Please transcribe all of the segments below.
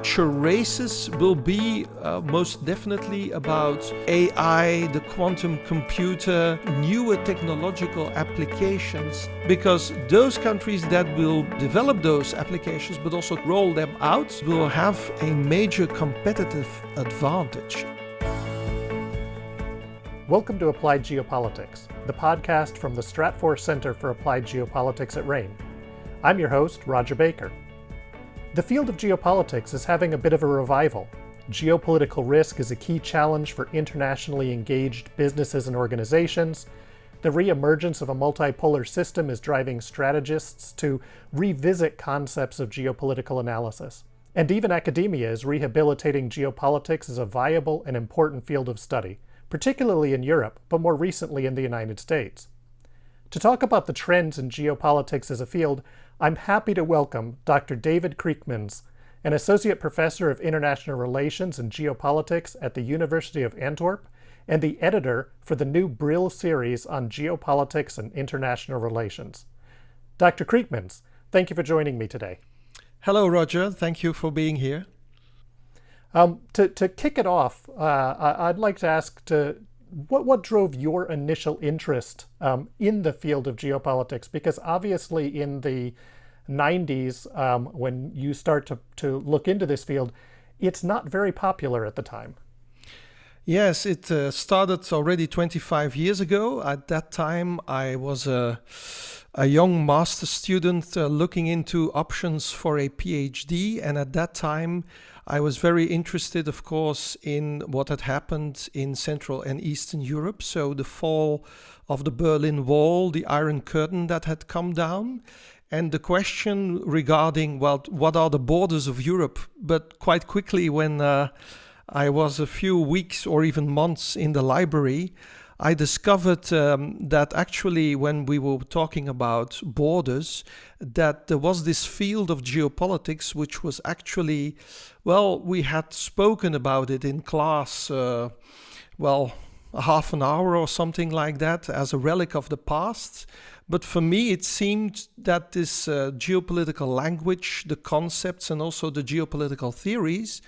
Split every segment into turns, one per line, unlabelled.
future races will be most definitely about AI, the quantum computer, newer technological applications, because those countries that will develop those applications but also roll them out will have a major competitive advantage.
Welcome to Applied Geopolitics, the podcast from the Stratfor Center for Applied Geopolitics at RANE. I'm your host, Rodger Baker. The field of geopolitics is having a bit of a revival. Geopolitical risk is a key challenge for internationally engaged businesses and organizations. The re-emergence of a multipolar system is driving strategists to revisit concepts of geopolitical analysis. And even academia is rehabilitating geopolitics as a viable and important field of study, particularly in Europe, but more recently in the United States. To talk about the trends in geopolitics as a field, I'm happy to welcome Dr. David Criekemans, an Associate Professor of International Relations and Geopolitics at the University of Antwerp and the editor for the new Brill series on geopolitics and international relations. Dr. Criekemans, thank you for joining me today.
Hello, Roger. Thank you for being here.
To kick it off, I'd like to ask what drove your initial interest in the field of geopolitics? Because obviously in the 90s, when you start to look into this field, it's not very popular at the time.
Yes, it started already 25 years ago. At that time, I was a young master's student looking into options for a PhD. And at that time, I was very interested, of course, in what had happened in Central and Eastern Europe. So the fall of the Berlin Wall, the Iron Curtain that had come down, and the question regarding, well, what are the borders of Europe? But quite quickly, when I was a few weeks or even months in the library, I discovered that actually when we were talking about borders, that there was this field of geopolitics which was actually, well, we had spoken about it in class, a half an hour or something like that as a relic of the past. But for me, it seemed that this geopolitical language, the concepts and also the geopolitical theories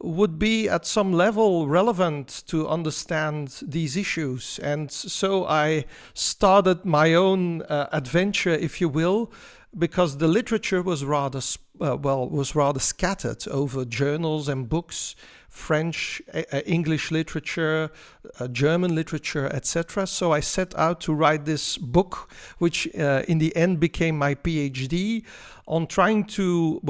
would be at some level relevant to understand these issues. And so I started my own adventure, if you will, because the literature was rather scattered over journals and books, French, English literature, German literature, etc. So I set out to write this book, which in the end became my PhD, on trying to,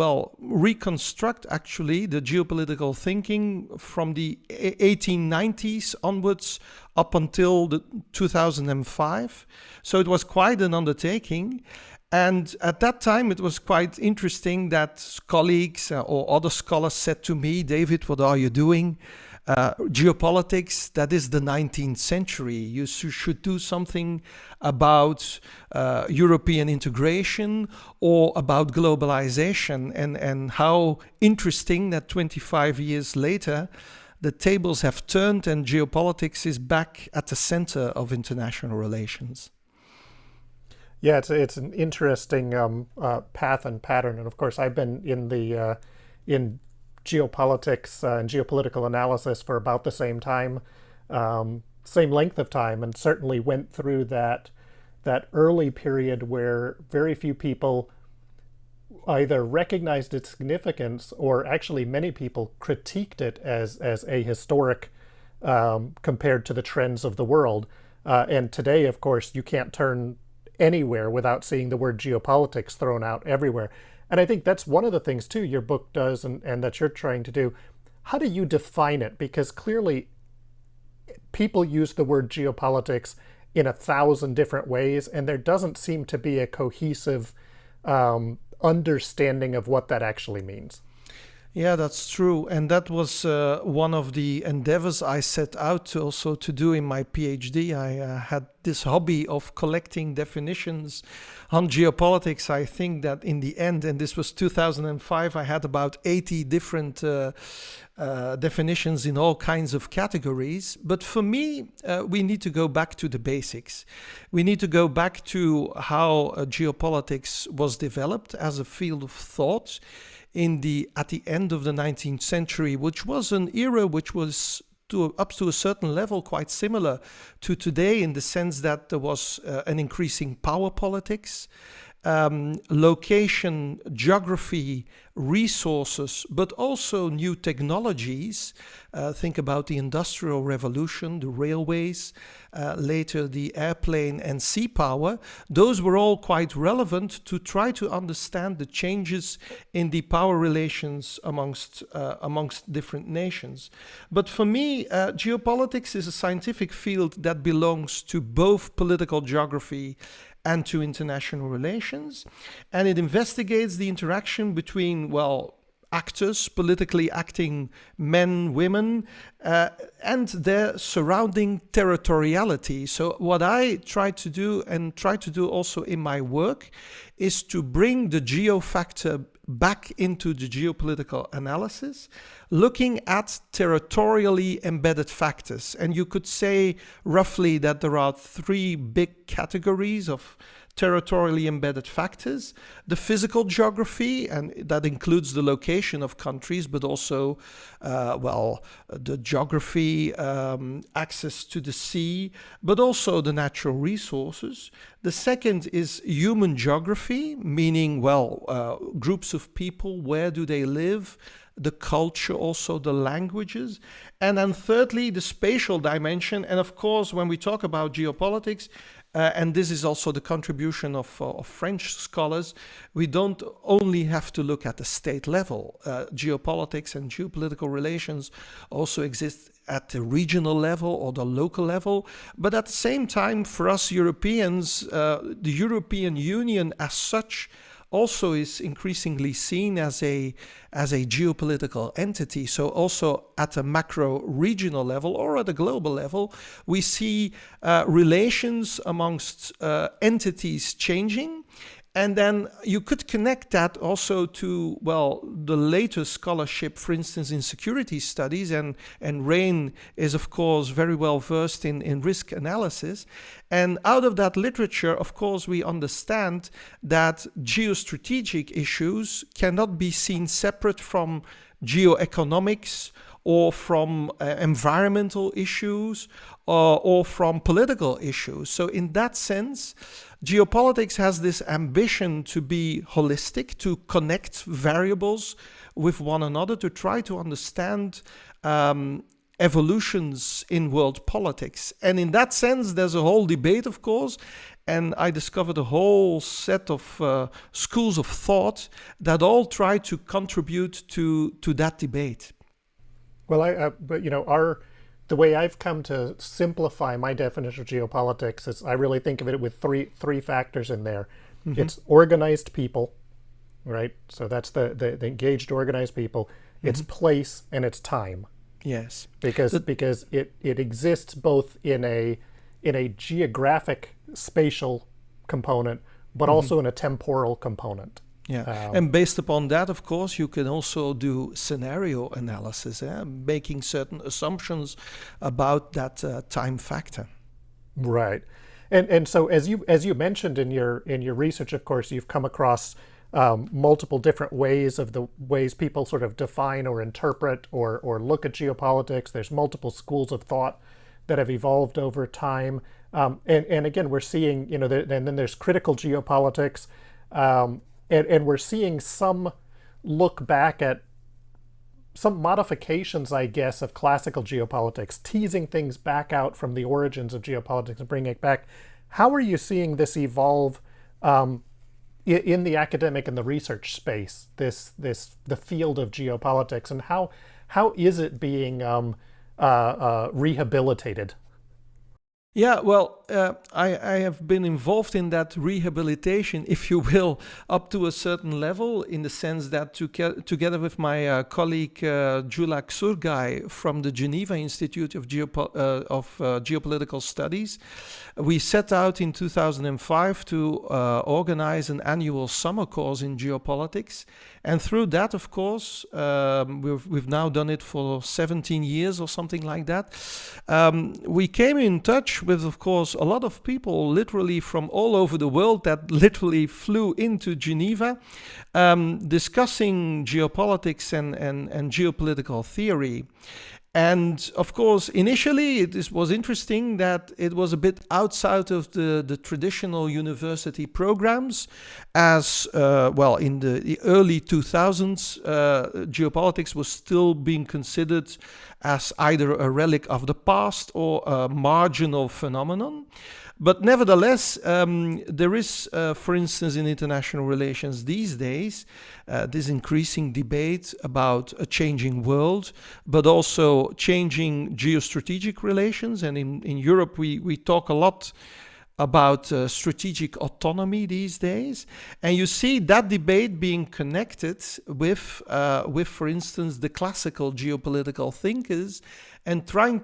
reconstruct actually the geopolitical thinking from the 1890s onwards up until 2005. So it was quite an undertaking. And at that time, it was quite interesting that colleagues or other scholars said to me, David, what are you doing? Geopolitics, that is the 19th century. You should do something about European integration or about globalization, and how interesting that 25 years later, the tables have turned and geopolitics is back at the center of international relations.
Yeah, it's an interesting path and pattern, and of course, I've been in geopolitics and geopolitical analysis for about the same time, same length of time, and certainly went through that early period where very few people either recognized its significance or actually many people critiqued it as ahistoric compared to the trends of the world. And today, of course, you can't turn anywhere without seeing the word geopolitics thrown out everywhere. And I think that's one of the things, too, your book does and that you're trying to do. How do you define it? Because clearly people use the word geopolitics in 1,000 different ways, and there doesn't seem to be a cohesive understanding of what that actually means.
Yeah, that's true. And that was one of the endeavors I set out to also to do in my PhD. I had this hobby of collecting definitions on geopolitics. I think that in the end, and this was 2005, I had about 80 different definitions in all kinds of categories. But for me, we need to go back to the basics. We need to go back to how geopolitics was developed as a field of thought at the end of the 19th century, which was an era which was up to a certain level quite similar to today, in the sense that there was an increasing power politics, location, geography, resources, but also new technologies. Think about the Industrial Revolution, the railways, later the airplane and sea power. Those were all quite relevant to try to understand the changes in the power relations amongst different nations. But for me, geopolitics is a scientific field that belongs to both political geography and to international relations. And it investigates the interaction between, actors, politically acting men, women, and their surrounding territoriality. So what I try to do, and try to do also in my work, is to bring the geo factor back into the geopolitical analysis, looking at territorially embedded factors. And you could say roughly that there are three big categories of territorially embedded factors: the physical geography, and that includes the location of countries, but also, the geography, access to the sea, but also the natural resources. The second is human geography, meaning, groups of people, where do they live, the culture, also the languages. And then thirdly, the spatial dimension. And of course, when we talk about geopolitics, and this is also the contribution of French scholars, we don't only have to look at the state level. Geopolitics and geopolitical relations also exist at the regional level or the local level. But at the same time, for us Europeans, the European Union as such also is increasingly seen as a geopolitical entity. So also at a macro regional level or at a global level, we see relations amongst entities changing. And then you could connect that also to, the latest scholarship, for instance, in security studies, and RANE is, of course, very well versed in risk analysis. And out of that literature, of course, we understand that geostrategic issues cannot be seen separate from geoeconomics or from environmental issues or from political issues. So in that sense, geopolitics has this ambition to be holistic, to connect variables with one another, to try to understand evolutions in world politics. And in that sense, there's a whole debate, of course, and I discovered a whole set of schools of thought that all try to contribute to that debate.
Well, the way I've come to simplify my definition of geopolitics is I really think of it with three factors in there. Mm-hmm. It's organized people, right? So that's the engaged, organized people. Mm-hmm. It's place and it's time.
Yes,
because it exists both in a geographic spatial component, but mm-hmm. also in a temporal component.
Yeah, and based upon that, of course, you can also do scenario analysis, making certain assumptions about that time factor.
Right, and so as you mentioned in your research, of course, you've come across multiple different ways people sort of define or interpret or look at geopolitics. There's multiple schools of thought that have evolved over time, and again, we're seeing, and then there's critical geopolitics. And we're seeing some look back at some modifications, I guess, of classical geopolitics, teasing things back out from the origins of geopolitics and bringing it back. How are you seeing this evolve in the academic and the research space, the field of geopolitics, and how is it being rehabilitated?
Yeah, I have been involved in that rehabilitation, if you will, up to a certain level, in the sense that together with my colleague Gyula Xurgai from the Geneva Institute of Geopolitical Studies, we set out in 2005 to organize an annual summer course in geopolitics. And through that, of course, we've now done it for 17 years or something like that. We came in touch with, of course, a lot of people literally from all over the world that literally flew into Geneva, discussing geopolitics and geopolitical theory. And of course, initially, it was interesting that it was a bit outside of the traditional university programs, as well, in the early 2000s, geopolitics was still being considered as either a relic of the past or a marginal phenomenon. But nevertheless, there is, for instance, in international relations these days, this increasing debate about a changing world, but also changing geostrategic relations. And in Europe, we talk a lot about strategic autonomy these days. And you see that debate being connected with, for instance, the classical geopolitical thinkers and trying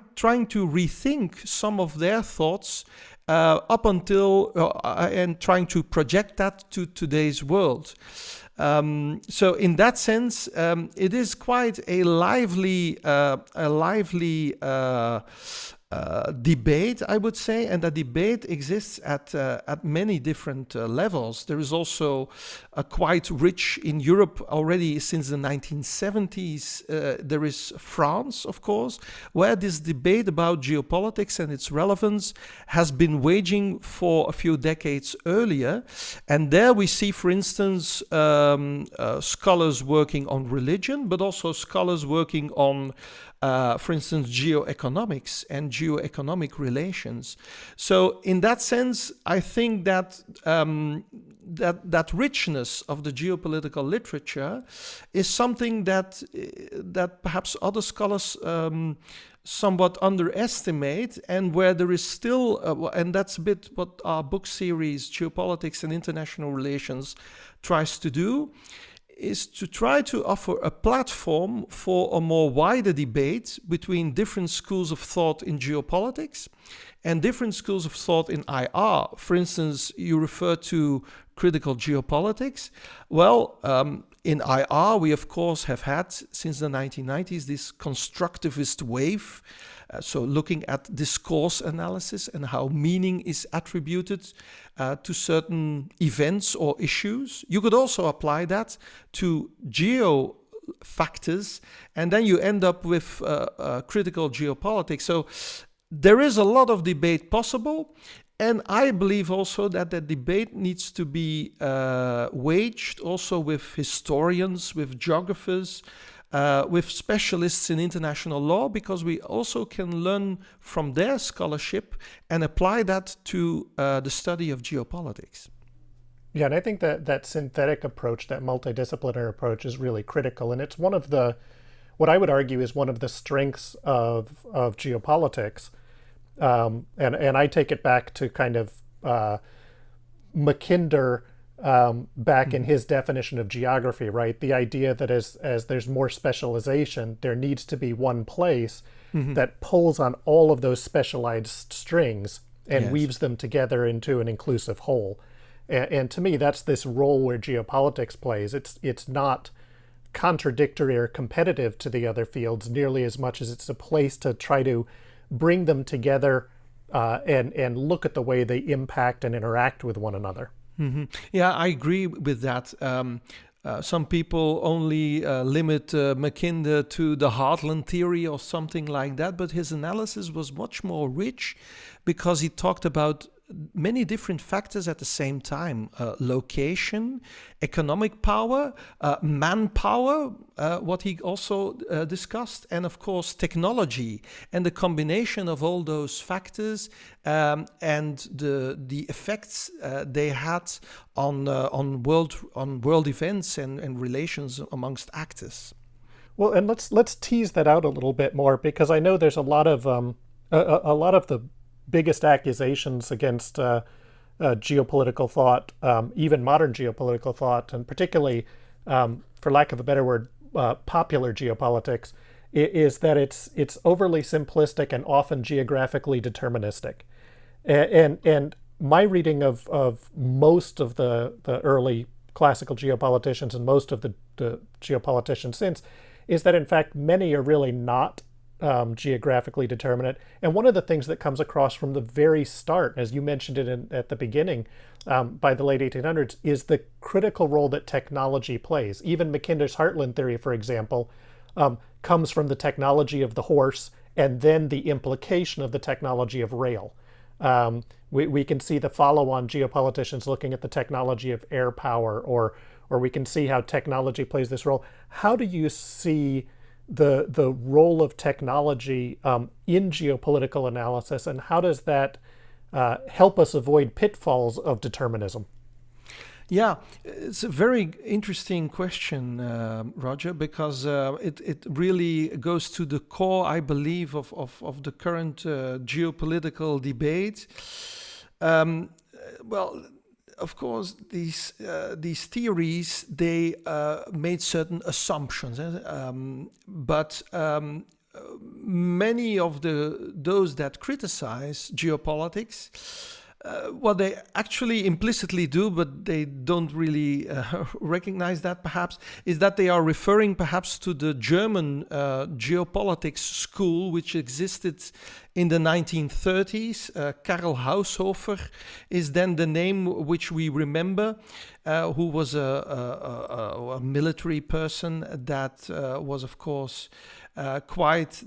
to rethink some of their thoughts up until and trying to project that to today's world. So in that sense, it is quite a lively debate, I would say, and the debate exists at many different levels. There is also a quite rich in Europe already since the 1970s. There is France, of course, where this debate about geopolitics and its relevance has been waging for a few decades earlier. And there we see, for instance, scholars working on religion, but also scholars working on for instance, geoeconomics and geoeconomic relations. So, in that sense, I think that that richness of the geopolitical literature is something that perhaps other scholars somewhat underestimate, and where there is still, and that's a bit what our book series, Geopolitics and International Relations, tries to do, is to try to offer a platform for a more wider debate between different schools of thought in geopolitics and different schools of thought in IR. For instance, you refer to critical geopolitics. Well, in IR, we of course have had since the 1990s this constructivist wave. So looking at discourse analysis and how meaning is attributed to certain events or issues. You could also apply that to geo factors, and then you end up with critical geopolitics. So there is a lot of debate possible. And I believe also that the debate needs to be waged also with historians, with geographers, with specialists in international law, because we also can learn from their scholarship and apply that to the study of geopolitics.
Yeah, and I think that synthetic approach, that multidisciplinary approach, is really critical. And it's one of the, what I would argue is one of the strengths of geopolitics. And I take it back to kind of Mackinder back in his definition of geography, right? The idea that as there's more specialization, there needs to be one place that pulls on all of those specialized strings and weaves them together into an inclusive whole. And to me, that's this role where geopolitics plays. It's not contradictory or competitive to the other fields nearly as much as it's a place to try to bring them together and look at the way they impact and interact with one another.
Yeah, I agree with that. Some people only limit Mackinder to the heartland theory or something like that, but his analysis was much more rich because he talked about many different factors at the same time. Location, economic power, manpower, what he also discussed, and of course technology, and the combination of all those factors and the effects they had on world events and relations amongst actors.
Well, and let's tease that out a little bit more, because I know there's a lot of the biggest accusations against geopolitical thought, even modern geopolitical thought, and particularly, for lack of a better word, popular geopolitics, is that it's overly simplistic and often geographically deterministic. And my reading of most of the early classical geopoliticians and most of the geopoliticians since is that in fact many are really not geographically determinate. And one of the things that comes across from the very start, as you mentioned it at the beginning, by the late 1800s, is the critical role that technology plays. Even Mackinder's Heartland theory, for example, comes from the technology of the horse and then the implication of the technology of rail. We can see the follow-on geopoliticians looking at the technology of air power, or we can see how technology plays this role. How do you see the role of technology in geopolitical analysis, and how does that help us avoid pitfalls of determinism?
Yeah, it's a very interesting question, Roger, because it really goes to the core, I believe, of the current geopolitical debate. Well, of course, these theories, they made certain assumptions, but many of those that criticize geopolitics, what they actually implicitly do, but they don't really recognize that perhaps, is that they are referring perhaps to the German geopolitics school, which existed in the 1930s. Karl Haushofer is then the name which we remember, who was a military person that was, of course, quite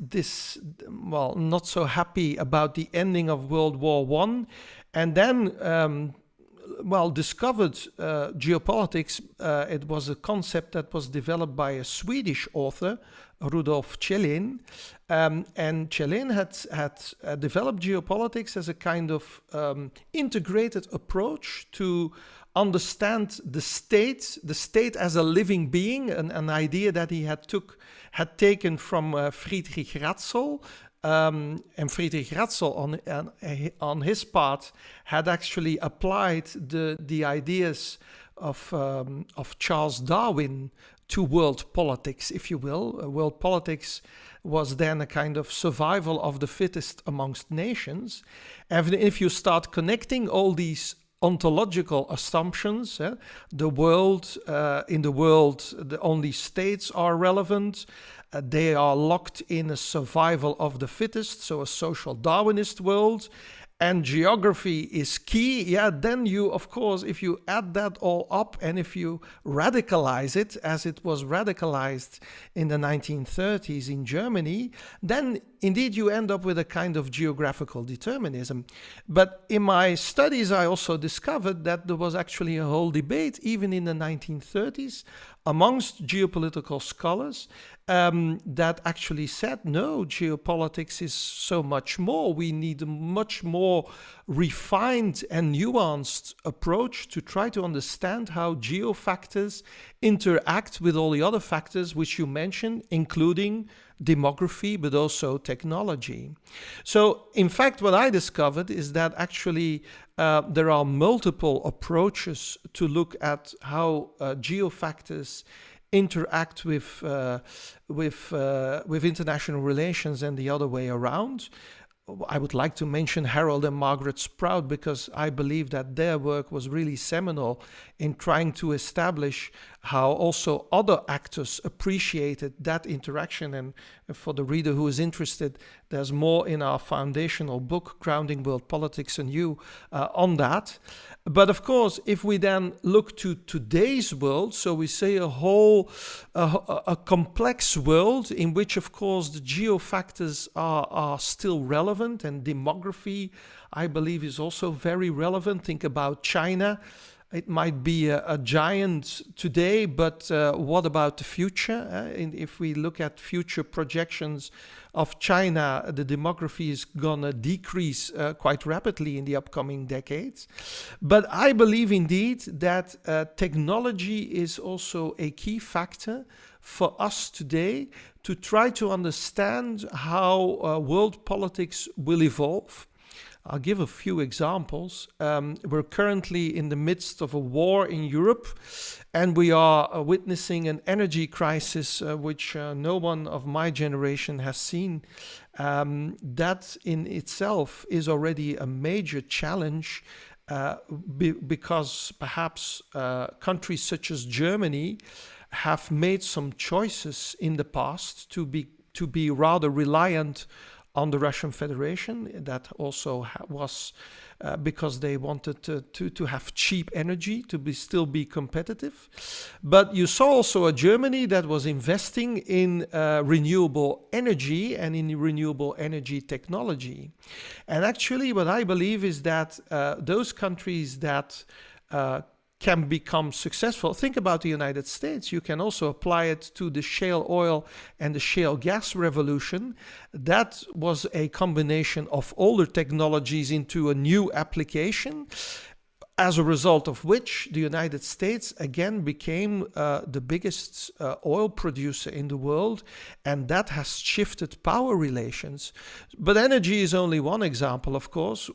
not so happy about the ending of World War I, and then discovered geopolitics. It was a concept that was developed by a Swedish author, Rudolf Kjellin, and Kjellin had developed geopolitics as a kind of integrated approach to understand the state as a living being, an idea that he had taken from Friedrich Ratzel. And Friedrich Ratzel, on his part, had actually applied the ideas of Charles Darwin to world politics, if you will. World politics was then a kind of survival of the fittest amongst nations. And if you start connecting all these ontological assumptions, in the world, the only states are relevant. They are locked in a survival of the fittest, so a social Darwinist world, and geography is key. Yeah, then you, of course, if you add that all up and if you radicalize it, as it was radicalized in the 1930s in Germany, then indeed you end up with a kind of geographical determinism. But in my studies, I also discovered that there was actually a whole debate, even in the 1930s, amongst geopolitical scholars that actually said, no, geopolitics is so much more. We need a much more refined and nuanced approach to try to understand how geofactors interact with all the other factors which you mentioned, including demography, but also technology. So, in fact, what I discovered is that actually there are multiple approaches to look at how geofactors interact with international relations and the other way around. I would like to mention Harold and Margaret Sprout because I believe that their work was really seminal in trying to establish how also other actors appreciated that interaction. And for the reader who is interested, there's more in our foundational book, Grounding World Politics Anew, on that. But of course, if we then look to today's world, so we say a complex world in which, of course, the geofactors are still relevant, and demography, I believe, is also very relevant. Think about China. It might be a giant today, but what about the future? If we look at future projections of China, the demography is going to decrease quite rapidly in the upcoming decades. But I believe indeed that technology is also a key factor for us today to try to understand how world politics will evolve. I'll give a few examples. We're currently in the midst of a war in Europe, and we are witnessing an energy crisis which no one of my generation has seen. That in itself is already a major challenge because perhaps countries such as Germany have made some choices in the past to to be rather reliant on the Russian Federation. That also was because they wanted to have cheap energy to still be competitive. But you saw also a Germany that was investing in renewable energy and in renewable energy technology. And actually what I believe is that those countries that can become successful. Think about the United States. You can also apply it to the shale oil and the shale gas revolution. That was a combination of older technologies into a new application, as a result of which the United States again became the biggest oil producer in the world, and that has shifted power relations. But energy is only one example, of course.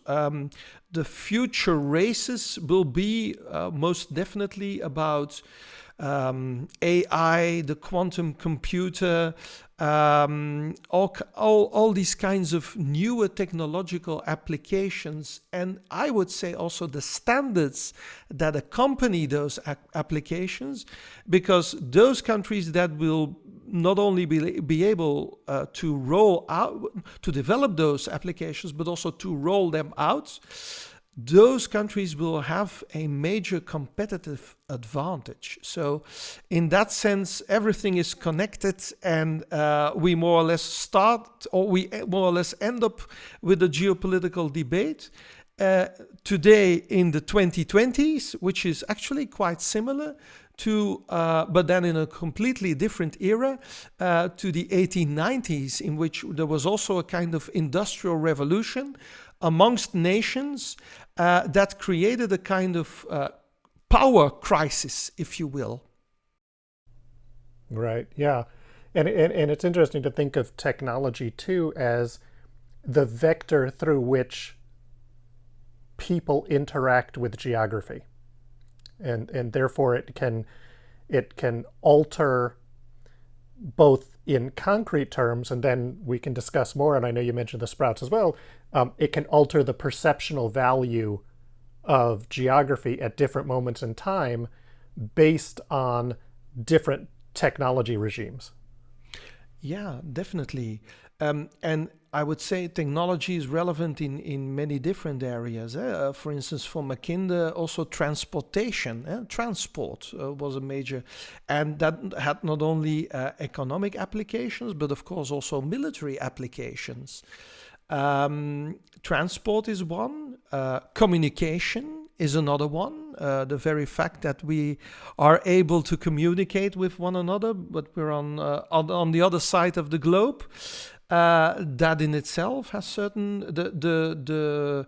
The future races will be most definitely about AI, the quantum computer, all these kinds of newer technological applications, and I would say also the standards that accompany those applications, because those countries that will not only be able to roll out, to develop those applications, but also to roll them out, those countries will have a major competitive advantage. So in that sense, everything is connected, and we more or less end up with a geopolitical debate today in the 2020s, which is actually quite similar to, but then in a completely different era, to the 1890s, in which there was also a kind of industrial revolution amongst nations that created a kind of power crisis, if you will.
Right, yeah. And it's interesting to think of technology too as the vector through which people interact with geography. And therefore it can alter both in concrete terms, and then we can discuss more, and I know you mentioned the sprouts as well. It can alter the perceptual value of geography at different moments in time based on different technology regimes.
Yeah, definitely. And I would say technology is relevant in many different areas. For instance, for Mackinder, also transportation. Transport was a major, and that had not only economic applications, but of course also military applications. Transport is one. Communication is another one. The very fact that we are able to communicate with one another, but we're on the other side of the globe. That in itself has certain the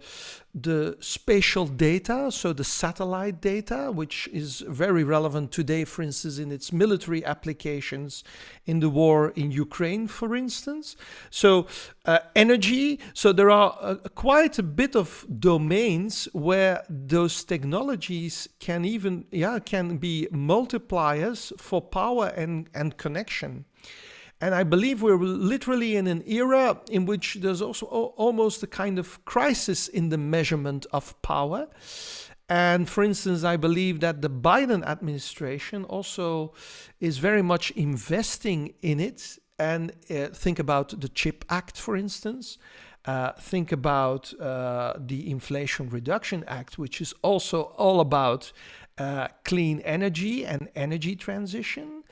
spatial data, so the satellite data, which is very relevant today, for instance, in its military applications in the war in Ukraine, for instance. So energy. So there are quite a bit of domains where those technologies can be multipliers for power and connection. And I believe we're literally in an era in which there's also almost a kind of crisis in the measurement of power. And for instance, I believe that the Biden administration also is very much investing in it. And think about the CHIP Act, for instance. Think about the Inflation Reduction Act, which is also all about clean energy and energy transition.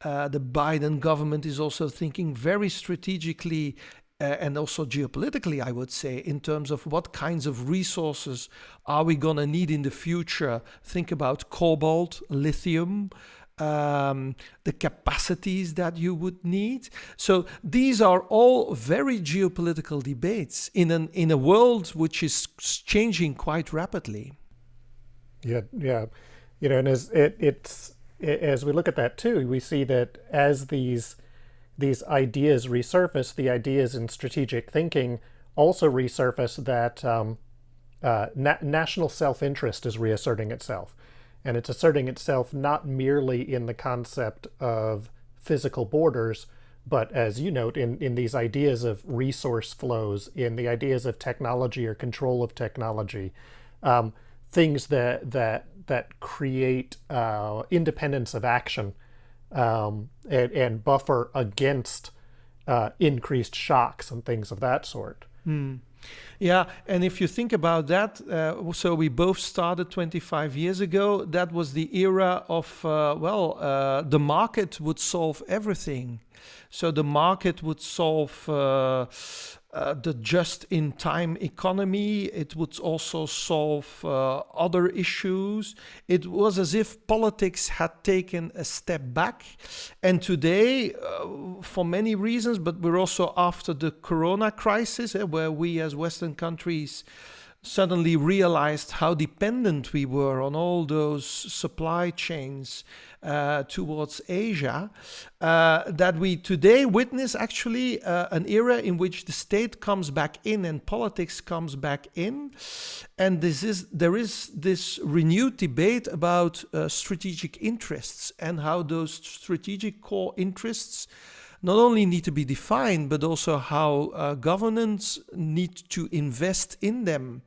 The Biden government is also thinking very strategically and also geopolitically, I would say, in terms of what kinds of resources are we going to need in the future. Think about cobalt, lithium, the capacities that you would need. So these are all very geopolitical debates in a world which is changing quite rapidly.
Yeah. And as we look at that too, we see that as these ideas resurface, the ideas in strategic thinking also resurface that national self-interest is reasserting itself. And it's asserting itself not merely in the concept of physical borders, but as you note, in these ideas of resource flows, in the ideas of technology or control of technology, things that create independence of action and buffer against increased shocks and things of that sort.
Yeah, and if you think about that, so we both started 25 years ago. That was the era of, the market would solve everything. So the market would solve the just-in-time economy. It would also solve other issues. It was as if politics had taken a step back. And today, for many reasons, but we're also after the corona crisis, where we as Western countries suddenly realized how dependent we were on all those supply chains towards Asia, that we today witness actually an era in which the state comes back in and politics comes back in. And there is this renewed debate about strategic interests and how those strategic core interests not only need to be defined, but also how governments need to invest in them.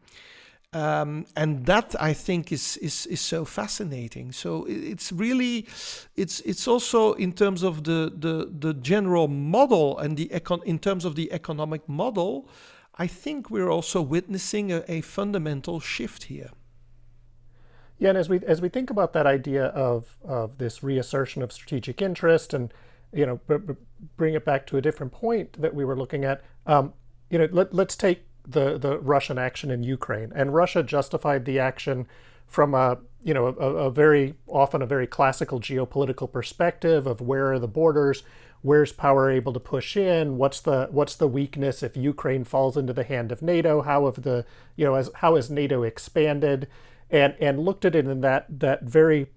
And that, I think, is so fascinating. So it's really, it's also in terms of the general model and in terms of the economic model, I think we're also witnessing a fundamental shift here.
Yeah, and as we think about that idea of this reassertion of strategic interest, and bring it back to a different point that we were looking at, let's take the Russian action in Ukraine. And Russia justified the action from a very often a very classical geopolitical perspective of where are the borders, where's power able to push in, what's the weakness if Ukraine falls into the hand of NATO, how has NATO expanded, and looked at it in that very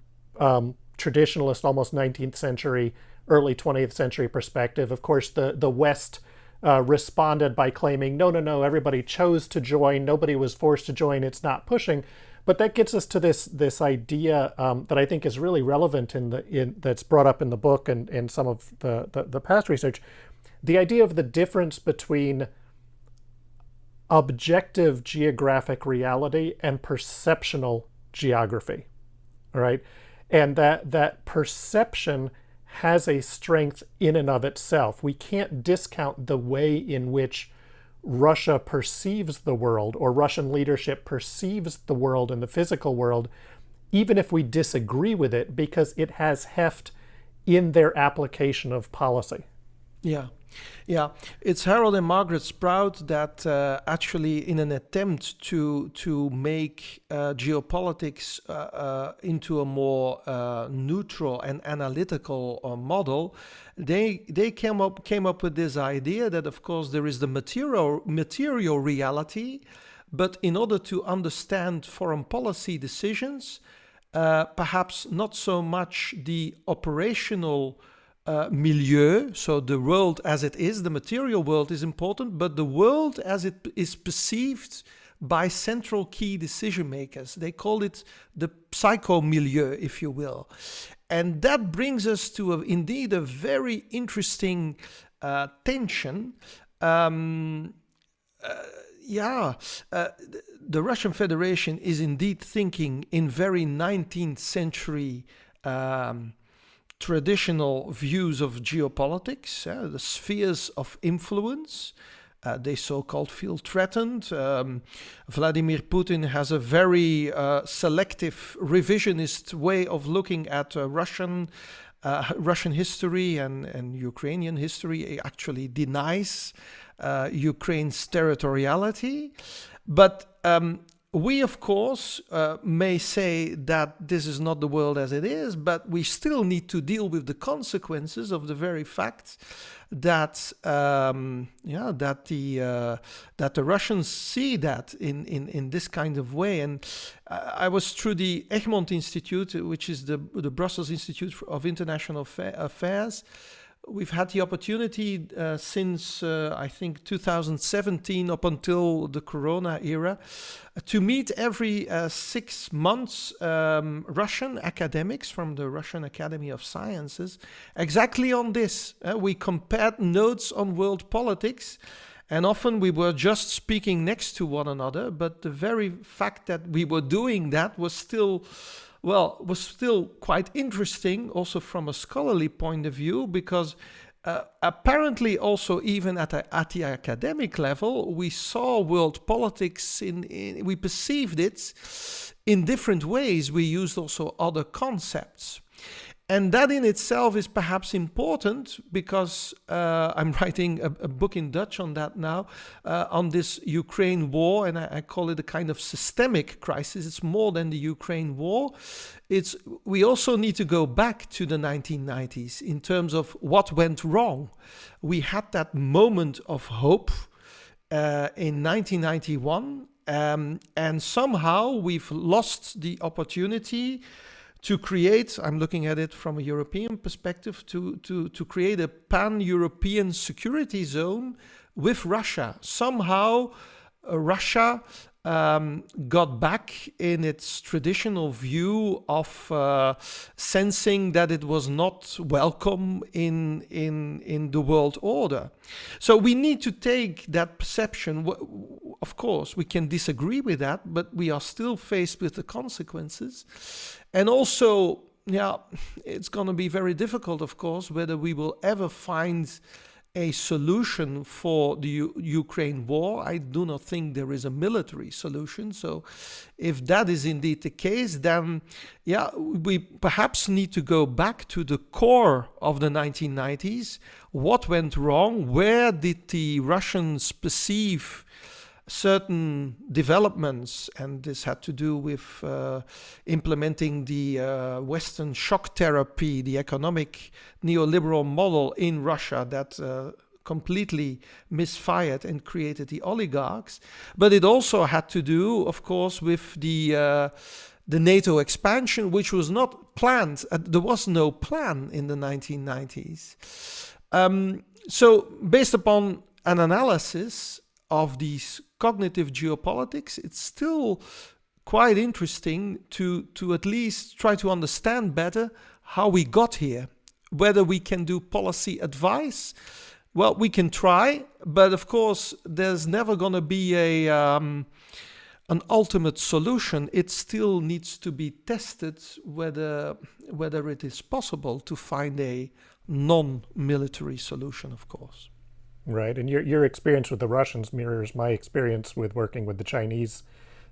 traditionalist, almost 19th century, early 20th century perspective. Of course, the West responded by claiming, no, everybody chose to join, nobody was forced to join, it's not pushing. But that gets us to this idea that I think is really relevant that's brought up in the book and some of the past research, the idea of the difference between objective geographic reality and perceptional geography, all right? And that perception has a strength in and of itself. We can't discount the way in which Russia perceives the world, or Russian leadership perceives the world and the physical world, even if we disagree with it, because it has heft in their application of policy.
Yeah. It's Harold and Margaret Sprout that actually, in an attempt to make geopolitics into a more neutral and analytical model, they came up with this idea that, of course, there is the material reality, but in order to understand foreign policy decisions, perhaps not so much the operational milieu, so the world as it is, the material world is important, but the world as it is perceived by central key decision makers. They call it the psycho-milieu, if you will. And that brings us to indeed a very interesting tension. The Russian Federation is indeed thinking in very 19th century traditional views of geopolitics, the spheres of influence. They so-called feel threatened. Vladimir Putin has a very selective revisionist way of looking at Russian history and Ukrainian history. He actually denies Ukraine's territoriality. But we, of course, may say that this is not the world as it is, but we still need to deal with the consequences of the very fact that that the Russians see that in this kind of way. And I was through the Egmont Institute, which is the Brussels Institute of International Affairs. We've had the opportunity since, I think, 2017 up until the Corona era to meet every 6 months Russian academics from the Russian Academy of Sciences exactly on this. We compared notes on world politics, and often we were just speaking next to one another, but the very fact that we were doing that was still quite interesting, also from a scholarly point of view, because Apparently, also even at the academic level, we saw world politics we perceived it in different ways. We used also other concepts. And that in itself is perhaps important because I'm writing a book in Dutch on that now, on this Ukraine war, and I call it a kind of systemic crisis. It's more than the Ukraine war. We also need to go back to the 1990s in terms of what went wrong. We had that moment of hope in 1991, and somehow we've lost the opportunity to create, I'm looking at it from a European perspective, to create a pan-European security zone with Russia. Somehow Russia got back in its traditional view of sensing that it was not welcome in the world order. So we need to take that perception. Of course, we can disagree with that, but we are still faced with the consequences. And also, it's going to be very difficult, of course, whether we will ever find a solution for the Ukraine war. I do not think there is a military solution. So if that is indeed the case, then we perhaps need to go back to the core of the 1990s. What went wrong? Where did the Russians perceive certain developments, and this had to do with implementing the Western shock therapy, the economic neoliberal model in Russia that completely misfired and created the oligarchs. But it also had to do, of course, with the NATO expansion, which was not planned. There was no plan in the 1990s. So based upon an analysis of these cognitive geopolitics, it's still quite interesting to at least try to understand better how we got here. Whether we can do policy advice, well, we can try, but of course there's never going to be an ultimate solution. It still needs to be tested whether it is possible to find a non-military solution, of course.
Right, and your experience with the Russians mirrors my experience with working with the Chinese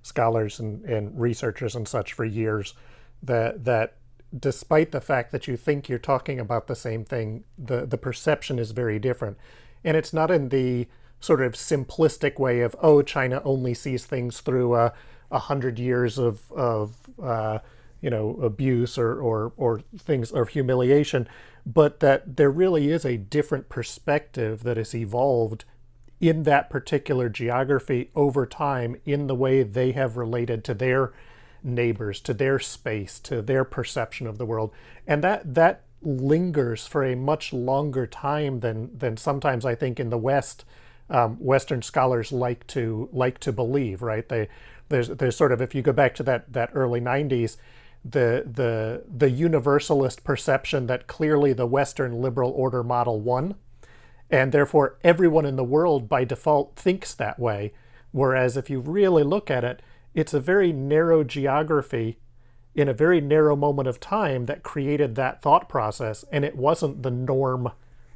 scholars and researchers and such for years, that despite the fact that you think you're talking about the same thing, the perception is very different. And it's not in the sort of simplistic way of, China only sees things through 100 years of abuse or things of humiliation, but that there really is a different perspective that has evolved in that particular geography over time in the way they have related to their neighbors, to their space, to their perception of the world. And that lingers for a much longer time than sometimes I think in the West, Western scholars like to believe, right? There's sort of, if you go back to that early 90s, the universalist perception that clearly the Western liberal order model won, and therefore everyone in the world by default thinks that way. Whereas if you really look at it, it's a very narrow geography in a very narrow moment of time that created that thought process, and it wasn't the norm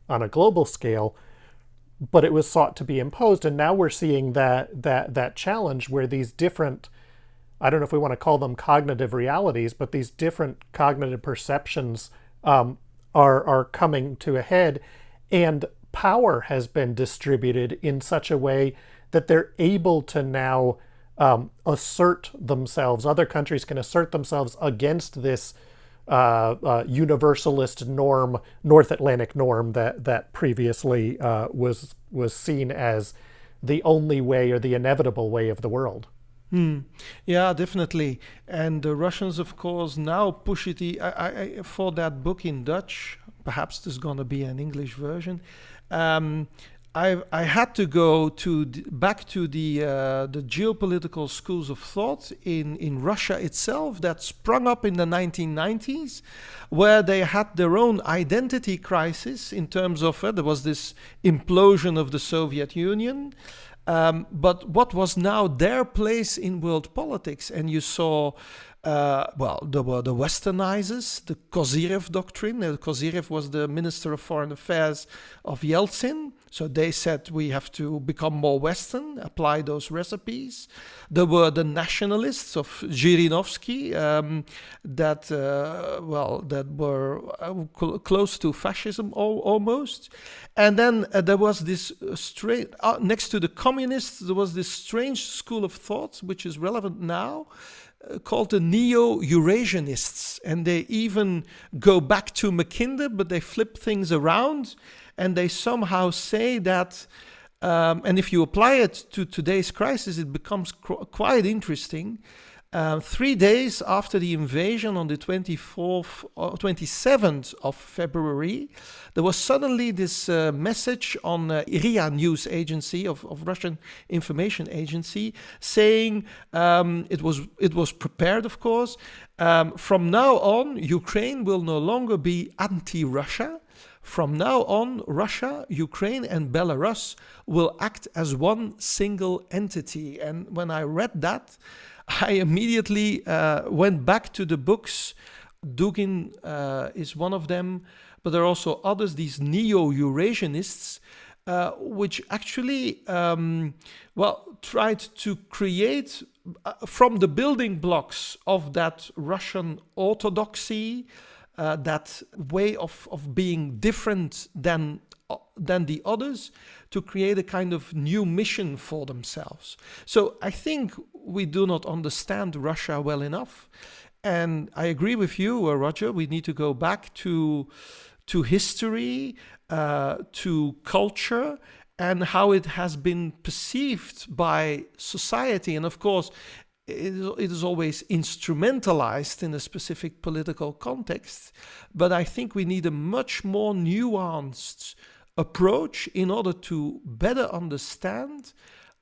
on a global scale, but it was sought to be imposed. And now we're seeing that challenge where these different, I don't know if we want to call them cognitive realities, but these different cognitive perceptions are coming to a head, and power has been distributed in such a way that they're able to now assert themselves. Other countries can assert themselves against this universalist norm, North Atlantic norm that previously was seen as the only way or the inevitable way of the world.
Yeah, definitely. And the Russians, of course, now push it. For that book in Dutch, perhaps there's going to be an English version. I had to go back to the geopolitical schools of thought in Russia itself that sprung up in the 1990s, where they had their own identity crisis in terms of there was this implosion of the Soviet Union. But what was now their place in world politics? And you saw, there were the Westernizers, the Kozyrev doctrine. Kozyrev was the Minister of Foreign Affairs of Yeltsin. So they said we have to become more Western, apply those recipes. There were the nationalists of Zhirinovsky that were close to fascism almost. And then there was this next to the communists, there was this strange school of thought, which is relevant now, called the neo-Eurasianists. And they even go back to Mackinder, but they flip things around. And they somehow say that, and if you apply it to today's crisis, it becomes quite interesting. 3 days after the invasion on the 27th of February, there was suddenly this message on RIA news agency of Russian information agency saying it was prepared, of course. From now on, Ukraine will no longer be anti-Russia. From now on, Russia, Ukraine, and Belarus will act as one single entity. And when I read that, I immediately went back to the books. Dugin is one of them, but there are also others, these neo-Eurasianists, which actually, tried to create from the building blocks of that Russian orthodoxy, that way of being different than the others, to create a kind of new mission for themselves. So I think we do not understand Russia well enough. And I agree with you, Rodger, we need to go back to history, to culture, and how it has been perceived by society. And of course, it is always instrumentalized in a specific political context. But I think we need a much more nuanced approach in order to better understand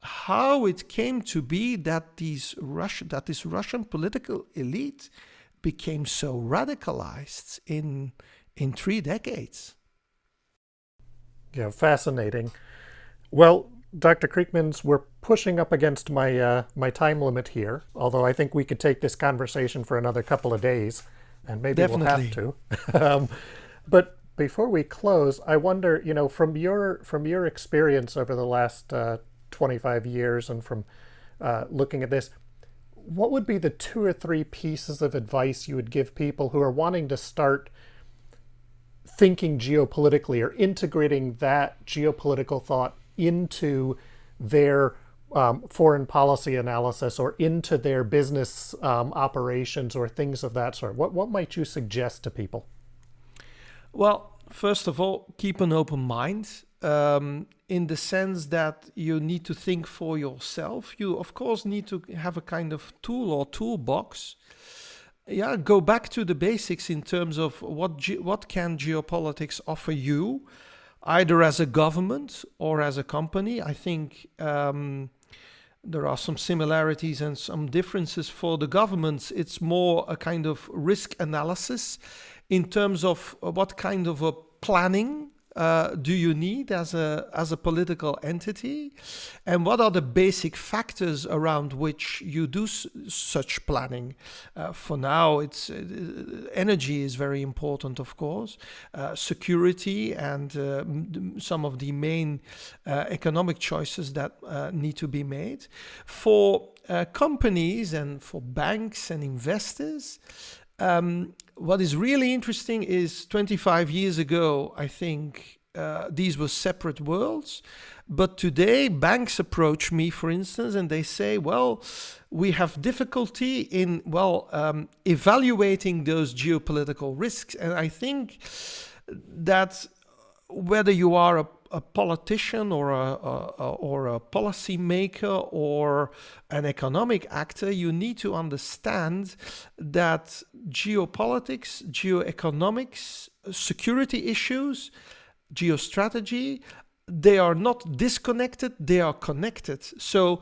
how it came to be that this Russian political elite became so radicalized in 3 decades.
Yeah, fascinating. Well, Dr. Criekemans, we're pushing up against my time limit here, although I think we could take this conversation for another couple of days, and maybe
Definitely.
we'll have to. But before we close, I wonder, from your experience over the last 25 years and from looking at this, what would be the 2 or 3 pieces of advice you would give people who are wanting to start thinking geopolitically or integrating that geopolitical thought into their foreign policy analysis or into their business operations or things of that sort? What might you suggest to people?
Well, first of all, keep an open mind in the sense that you need to think for yourself. You, of course, need to have a kind of tool or toolbox. Yeah, go back to the basics in terms of what can geopolitics offer you, either as a government or as a company. I think there are some similarities and some differences for the governments. It's more a kind of risk analysis in terms of what kind of a planning do you need as a political entity, and what are the basic factors around which you do such planning. For now, it's energy is very important, of course, security, and some of the main economic choices that need to be made. For companies and for banks and investors, what is really interesting is 25 years ago, I think these were separate worlds. But today, banks approach me, for instance, and they say, well, we have difficulty in, evaluating those geopolitical risks. And I think that whether you are a politician or a policy maker or an economic actor, you need to understand that geopolitics, geoeconomics, security issues, geostrategy, they are not disconnected, they are connected. So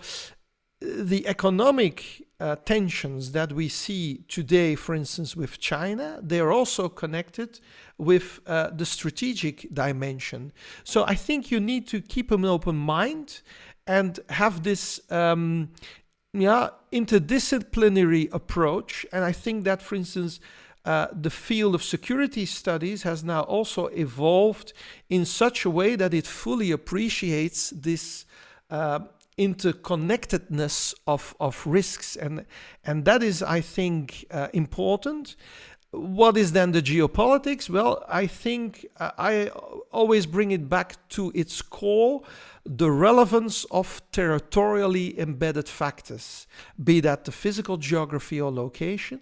the economic tensions that we see today, for instance, with China, they are also connected with the strategic dimension. So I think you need to keep an open mind and have this interdisciplinary approach. And I think that, for instance, the field of security studies has now also evolved in such a way that it fully appreciates this interconnectedness of risks. And that is, I think, important. What is then the geopolitics? Well, I think I always bring it back to its core, the relevance of territorially embedded factors, be that the physical geography or location,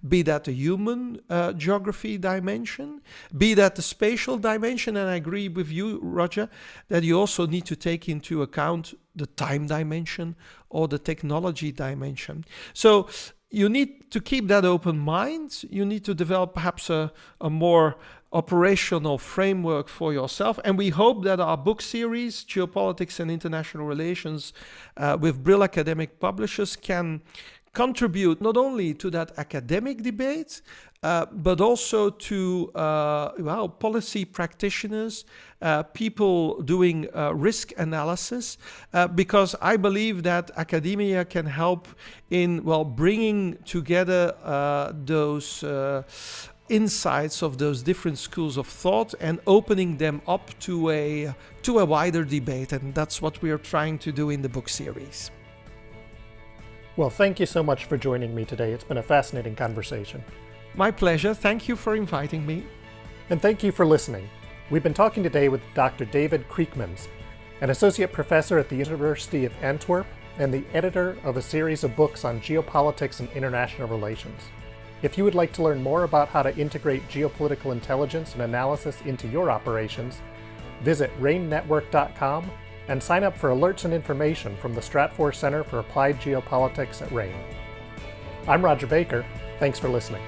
be that the human geography dimension, be that the spatial dimension. And I agree with you, Rodger, that you also need to take into account the time dimension or the technology dimension. So you need to keep that open mind. You need to develop perhaps a more operational framework for yourself. And we hope that our book series, Geopolitics and International Relations, with Brill academic publishers, can contribute not only to that academic debate, but also to policy practitioners, people doing risk analysis, because I believe that academia can help in bringing together those insights of those different schools of thought and opening them up to a wider debate. And that's what we are trying to do in the book series.
Well, thank you so much for joining me today. It's been a fascinating conversation.
My pleasure. Thank you for inviting me.
And thank you for listening. We've been talking today with Dr. David Criekemans, an associate professor at the University of Antwerp and the editor of a series of books on geopolitics and international relations. If you would like to learn more about how to integrate geopolitical intelligence and analysis into your operations, visit ranenetwork.com and sign up for alerts and information from the Stratfor Center for Applied Geopolitics at RANE. I'm Rodger Baker. Thanks for listening.